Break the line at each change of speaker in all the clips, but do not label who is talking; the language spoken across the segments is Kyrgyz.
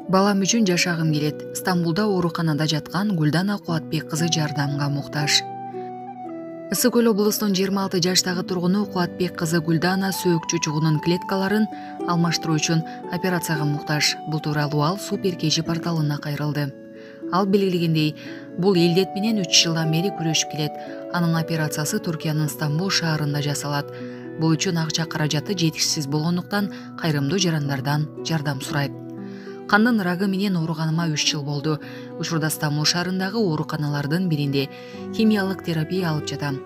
Балам үчүн жашагым келет. Стамбулда ооруканада жаткан Гүлдана Кубатбек кызы жардамга муктаж. Ысык Көл облусунун 26 жаштагы тургуну Кубатбек кызы Гүлдана сөөк чучугунун клеткаларын алмаштыруу үчүн операцияга муктаж. Бул тууралуу ал Супер KG порталына кайрылды. Ал белгилегендей, бул элдет менен 3 жылдан бери күрөшүп келет. Анын операциясы Туркиянын Стамбул шаарында жасалат. Бул үчүн акча каражаты жетишсиз болгондуктан кайрымдуу жарандардан жардам сурайт. Кандын рагы менен ооруганыма 3 жыл болду. Учурда Стамбул шаарындагы ооруканалардын биринде химиялык терапия алып жатам.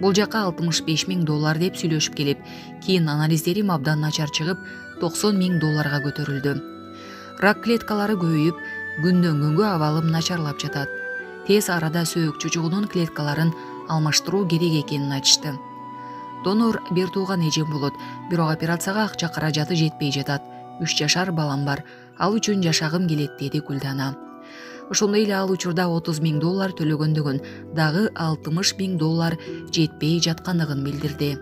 Бул жака $65,000 деп сүйлөшүп келип, кийин анализдерим абдан начар чыгып, $90,000 көтөрүлдү. Рак клеткалары көбөйүп, күндөн күнгө абалым начарлап жатат. Тез арада сөөк чучугунун клеткаларын алмаштыруу керек экенин айтышты. Донор бир тууган эжем болот, бирок операцияга акча каражаты жетпей жатат. 3 жашар балам бар. Ал үчүн жашагым келет, деди Гүлдана. Ошондой эле ал учурда $30,000 төлөгөндүгүн, дагы $60,000 жетпей жаткандыгын билдирди.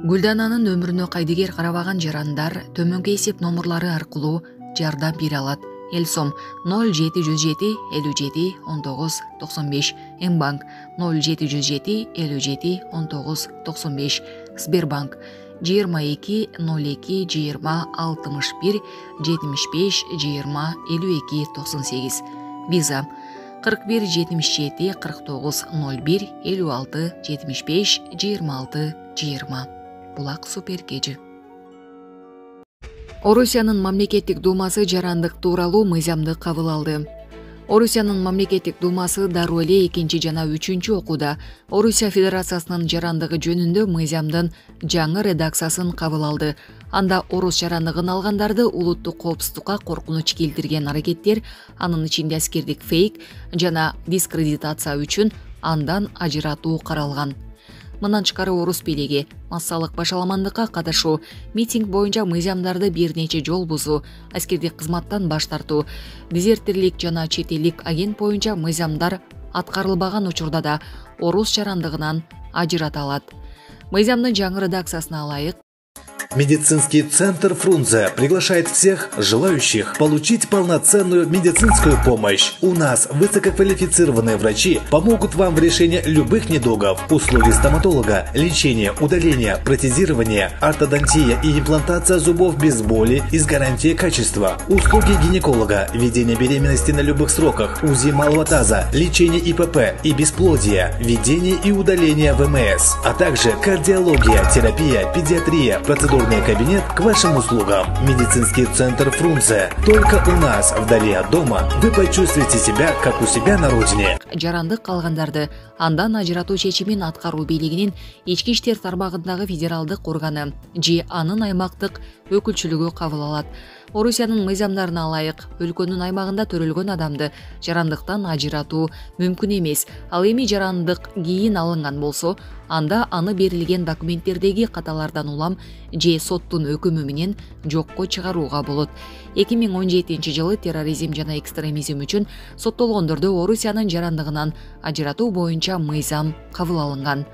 Гүлдананын өмүрүнө кайдыгер карабаган жарандар төмөнкү эсеп номурлары аркылуу жардам бере алат. Элсом 0707 57 19 95, Мбанк 0707 57 19 95, Сбербанк 22 02 20 61 75 20 52 98, Виза 41 77 49 01 56 75 26 20. Булак Супер KG. Орусиянын мамлекеттик думасы жарандык тууралуу мыйзамды кабыл алды. Орусиянын мамлекеттик думасы дароо эле 2 жана 3 окууда Орусия Федерациясынын жарандыгы жөнүндө мыйзамдын жаңы редакциясын кабыл алды. Анда орус жарандыгын алгандарды улуттук коопсуздукка коркунуч келтирген аракеттер, анын ичинде аскердик фейк жана дискредитация үчүн андан ажыратуу каралган. Мындан тышкары орус бийлиги массалык башаламандыкка катышуу, митинг боюнча мыйзамдарды бир нече жол бузуу, аскердик кызматтан баш тартуу, дезертирлик жана чет элдик агент боюнча мыйзамдар аткарылбаган учурда да орус жарандыгынан ажырата алат. Мыйзамдын жаңы редакциясына ылайык
Медицинский центр Фрунзе приглашает всех желающих получить полноценную медицинскую помощь. У нас высококвалифицированные врачи помогут вам в решении любых недугов. Услуги стоматолога, лечение, удаление, протезирование, ортодонтия и имплантация зубов без боли и с гарантией качества. Услуги гинеколога, ведение беременности на любых сроках, УЗИ малого таза, лечение ИПП и бесплодия, ведение и удаление ВМС, а также кардиология, терапия, педиатрия, процедурный кабинет к вашим услугам. Медицинский центр Фрунзе. Только у нас, вдали от дома, вы почувствуете себя, как у себя на родине.
Жарандык калгандарды андан ажыратуу чечимин аткаруу бийлигинин ички иштер тармагындагы федералдык органы же анын аймактык өкүлчүлүгү кабыл алат. Орусиянын мыйзамдарына ылайык өлкөнүн аймагында төрөлгөн адамды жарандыктан ажыратуу мүмкүн эмес. Ал эми жарандык кийин алынган болсо, анда аны берилген документтердеги каталардан улам же соттун өкүмү менен жокко чыгарууга болот. 2017 жылы терроризм жана экстремизм үчүн соттолгондорду Орусиянын жарандыгынан ажыратуу боюнча мыйзам кабыл алынган.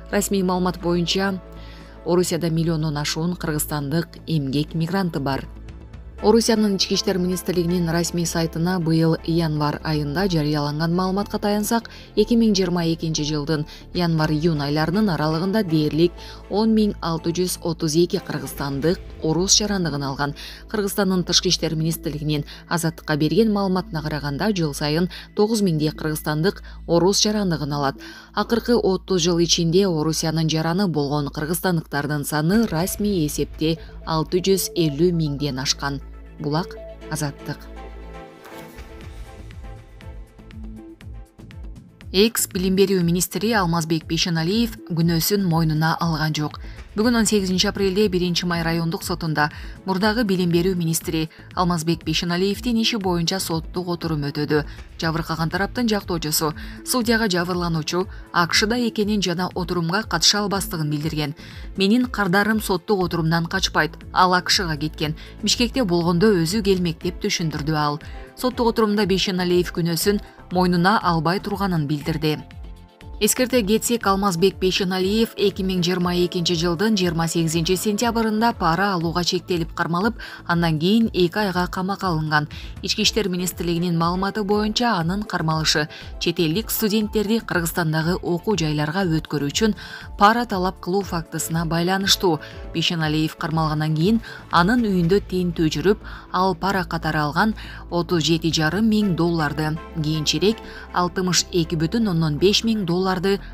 Расмий маалымат боюнча Орусияда миллиондон ашуун кыргызстандык эмгек мигранты бар. Орусиянын ички иштер министрлигинин расмий сайтына быйыл январь айында жарыяланган маалыматка таянсак, 2022 жылдын январь-июнь айларынын аралыгында дээрлик 10,632 кыргызстандык орус жарандыгын алган. Кыргызстандын тышкы иштер министрлигинин Азаттыкка берген маалыматына караганда, жыл сайын 9,000 кыргызстандык орус жарандыгын алат. Акыркы 30 жыл ичинде Орусиянын жараны болгон кыргызстандыктардын саны расмий эсепте 650,000ден ашкан. Булак Азаттык. Билим берүү министри Алмазбек Бейшеналиев күнөөсүн мойнуна алган жок. Бүгүн 18 апрелде 1 май райондук сотунда мурдагы билим берүү министри Алмазбек Бейшеналиевдин иши боюнча соттук отурум өтөдү. Жабыркаган тараптын жактоочусу судьяга жабырлануучу АКШда экенин жана отурумга катыша албастыгын билдирген. Менин кардарым соттук отурумдан качпайт, ал АКШга кеткен. Бишкекте болгондо өзү келмек деп түшүндүрдү ал. Соттук отурумда Бейшеналиев күнөөсүн мойнуна албай турганын билдирди. Эскерте кетсек, Алмазбек Бейшеналиев 2022 жылдын 28 сентябрында пара алууга чектелип кармалып, андан кийин 2 айга камакка алынган. Ички иштер министрлигинин маалыматы боюнча, анын кармалышы чет элдик студенттерди Кыргызстандагы окуу жайларга өткөрүү үчүн пара талап кылуу фактысына байланыштуу. Бейшеналиев кармалгандан кийин анын үйүндө тинтүү жүрүп, ал пара катары алган $37,5 миң, кийинчерээк 62,5 миң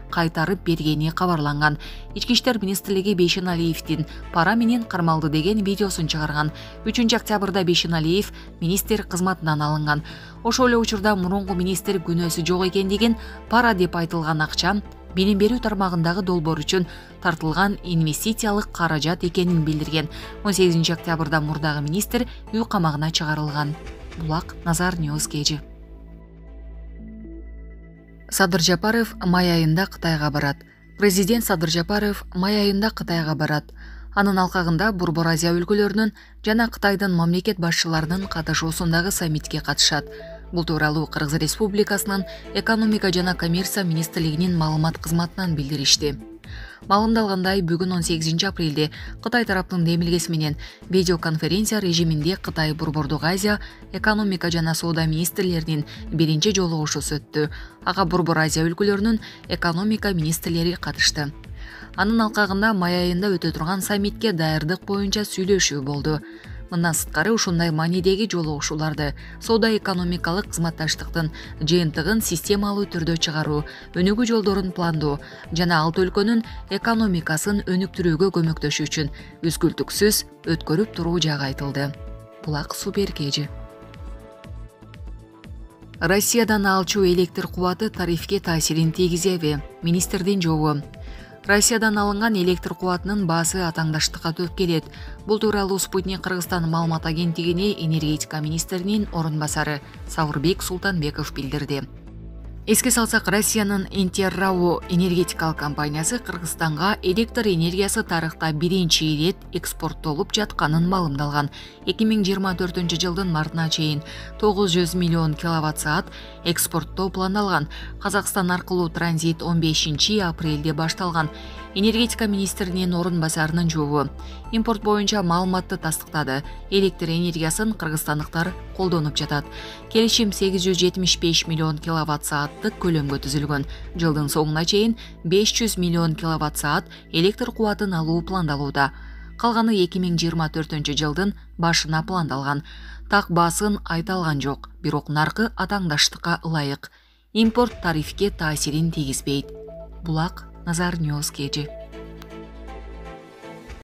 кайтарып бергени кабарланган. Ички иштер министрлиги Бейшеналиевдин пара менен кармалды деген видеосун чыгарган. 3-октябрда Бейшеналиев министр кызматынан алынган. Ошол эле учурда мурунку министр күнөөсү жок экендигин, пара деп айтылган акча билим берүү тармагындагы долбоор үчүн тартылган инвестициялык каражат экенин билдирген. 18 октябрда мурдагы министр үй камагына чыгарылган. Булак Назар Ньюс кежи. Садыр Жапаров май айында Кытайга барат. Президент Садыр Жапаров май айында Кытайга барат. Анын алкагында Борбор Азия өлкөлөрүнүн жана Кытайдын мамлекет башчыларынын катышуусундагы саммитке катышат. Бул тууралуу Кыргыз Республикасынын экономика жана коммерция министрлигинин маалымат кызматынан билдиришти. Маалымдалгандай, бүгүн 18 апрелде Кытай тараптын демилгеси менен видеоконференция режиминде Кытай Борбордук Азия экономика жана соода министрлеринин биринчи жолугушуусу өттү. Ага Борбор Азия өлкөлөрүнүн экономика министрлери катышты. Анын алкагында май айында өтө турган саммитке даярдык боюнча сүйлөшүү болду. Мындан сырткары ушундай маанидеги жолугушууларды соода-экономикалык кызматташтыктын жыйынтыгын системалуу түрдө чыгаруу, өнүгүү жолдорун пландоо жана алты өлкөнүн экономикасын өнүктүрүүгө көмөктөшүү үчүн үзгүлтүксүз өткөрүп туруу жагы айтылды. Булак Супер кежи. Россиядан алчу электр кубаты тарифке таасирин тийгизеби? Министрдин жообу. Россиядан алынган электр кубатынын баасы атаңдаштыкка төп келет. Бул тууралуу Спутник Кыргызстан маалымат агенттигине энергетика министринин орун басары Сауырбек Султанбеков билдирди. Эске салсак, Россиянын Интеррао энергетикалык компаниясы Кыргызстанга электр энергиясы тарыхта биринчи ирет экспорттолуп жатканын маалымдалган. 2024 жылдын мартына чейин 900 миллион киловатт-саат экспорттоо пландалган. Казакстан аркылуу транзит 15 апрелде башталган. Энергетика министринин орун басарынын жообу импорт боюнча маалыматты тастыктады. Электр энергиясын кыргызстандыктар колдонуп жатат. Келишим 875 миллион киловатт-сааттык көлөмгө түзүлгөн. Жылдын соңуна чейин 500 миллион киловатт-саат электр кубатын алуу пландалууда. Калганы 2024 жылдын башына пландалган. Так баасын айта алган жок, бирок наркы атаңдаштыкка ылайык. Импорт тарифке таасирин тийгизбейт. Булак Назар Ньюс кежи.